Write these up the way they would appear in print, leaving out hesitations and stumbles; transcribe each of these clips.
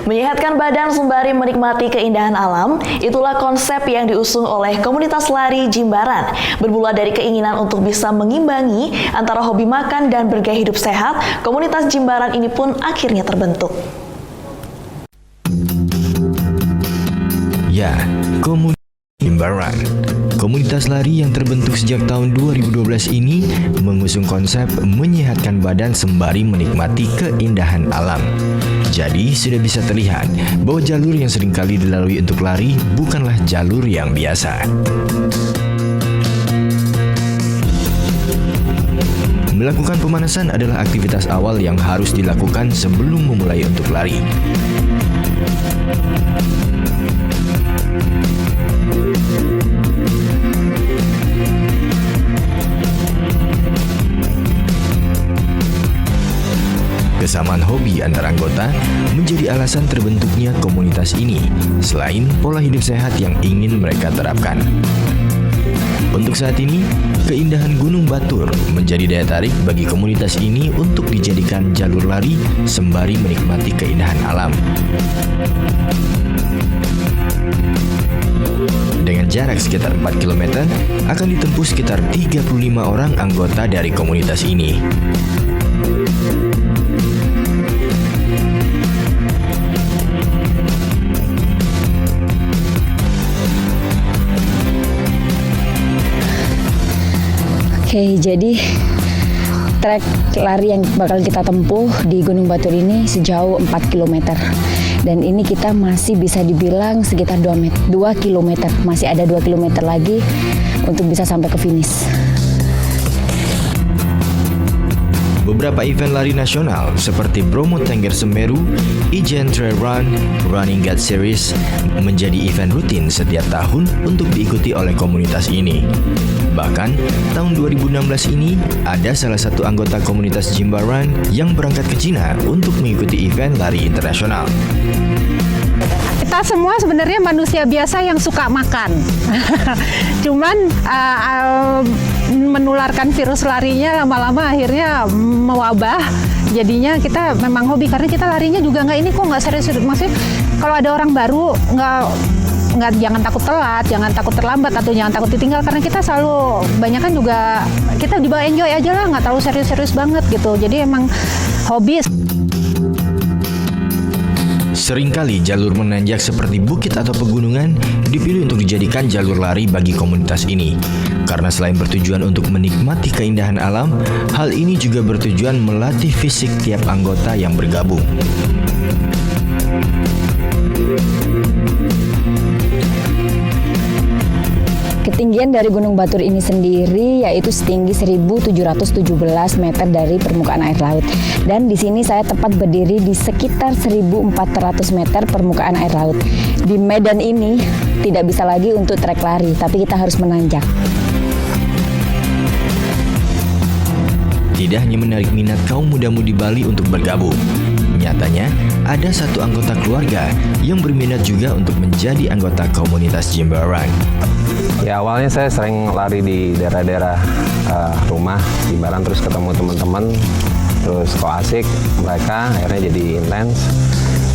Menyehatkan badan sembari menikmati keindahan alam, itulah konsep yang diusung oleh komunitas lari Jimbaran. Bermula dari keinginan untuk bisa mengimbangi antara hobi makan dan bergaya hidup sehat, komunitas Jimbaran ini pun akhirnya terbentuk. Ya, komunitas Jimbaran. Komunitas lari yang terbentuk sejak tahun 2012 ini mengusung konsep menyehatkan badan sembari menikmati keindahan alam. Jadi sudah bisa terlihat bahwa jalur yang seringkali dilalui untuk lari bukanlah jalur yang biasa. Melakukan pemanasan adalah aktivitas awal yang harus dilakukan sebelum memulai untuk lari. Kesamaan hobi antar anggota menjadi alasan terbentuknya komunitas ini, selain pola hidup sehat yang ingin mereka terapkan. Untuk saat ini, keindahan Gunung Batur menjadi daya tarik bagi komunitas ini untuk dijadikan jalur lari sembari menikmati keindahan alam. Dengan jarak sekitar 4 km, akan ditempuh sekitar 35 orang anggota dari komunitas ini. Oke, jadi trek lari yang bakal kita tempuh di Gunung Batur ini sejauh 4 km. Dan ini kita masih bisa dibilang sekitar 2 km. Masih ada 2 km lagi untuk bisa sampai ke finish. Beberapa event lari nasional seperti Bromo Tengger Semeru, Ijen Trail Run, Running God Series menjadi event rutin setiap tahun untuk diikuti oleh komunitas ini. Bahkan, tahun 2016 ini ada salah satu anggota komunitas Jimbaran yang berangkat ke Cina untuk mengikuti event lari internasional. Kita semua sebenarnya manusia biasa yang suka makan. Cuman menularkan virus larinya lama-lama akhirnya mewabah. Jadinya kita memang hobi karena kita larinya juga nggak serius. Maksudnya kalau ada orang baru jangan takut telat, jangan takut terlambat atau jangan takut ditinggal karena kita selalu banyak kan juga kita dibawa enjoy aja lah, nggak terlalu serius-serius banget gitu. Jadi emang hobi. Seringkali jalur menanjak seperti bukit atau pegunungan dipilih untuk dijadikan jalur lari bagi komunitas ini. Karena selain bertujuan untuk menikmati keindahan alam, hal ini juga bertujuan melatih fisik tiap anggota yang bergabung. Ketinggian dari Gunung Batur ini sendiri yaitu setinggi 1.717 meter dari permukaan air laut. Dan di sini saya tepat berdiri di sekitar 1.400 meter permukaan air laut. Di medan ini tidak bisa lagi untuk trek lari, tapi kita harus menanjak. Tidak hanya menarik minat kaum muda-mudi Bali untuk bergabung. Nyatanya, ada satu anggota keluarga yang berminat juga untuk menjadi anggota komunitas Jimbaran. Ya, awalnya saya sering lari di daerah-daerah rumah Jimbaran, terus ketemu teman-teman, terus kok asik mereka, akhirnya jadi intens.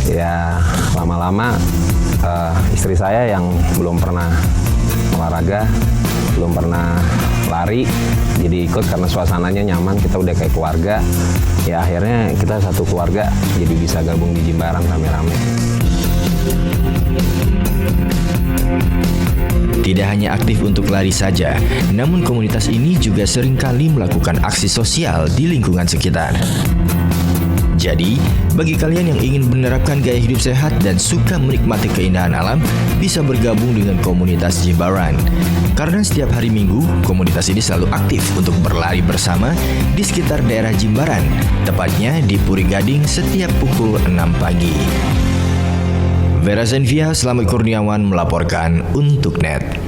Ya, lama-lama istri saya yang belum pernah olahraga, belum pernah lari, jadi ikut karena suasananya nyaman, kita udah kayak keluarga. Ya akhirnya kita satu keluarga jadi bisa gabung di Jimbaran rame-rame. Tidak hanya aktif untuk lari saja, namun komunitas ini juga seringkali melakukan aksi sosial di lingkungan sekitar. Jadi, bagi kalian yang ingin menerapkan gaya hidup sehat dan suka menikmati keindahan alam, bisa bergabung dengan komunitas Jimbaran. Karena setiap hari Minggu, komunitas ini selalu aktif untuk berlari bersama di sekitar daerah Jimbaran, tepatnya di Puri Gading setiap pukul 6 pagi. Vera Zenvia, Selamat Kurniawan melaporkan untuk NET.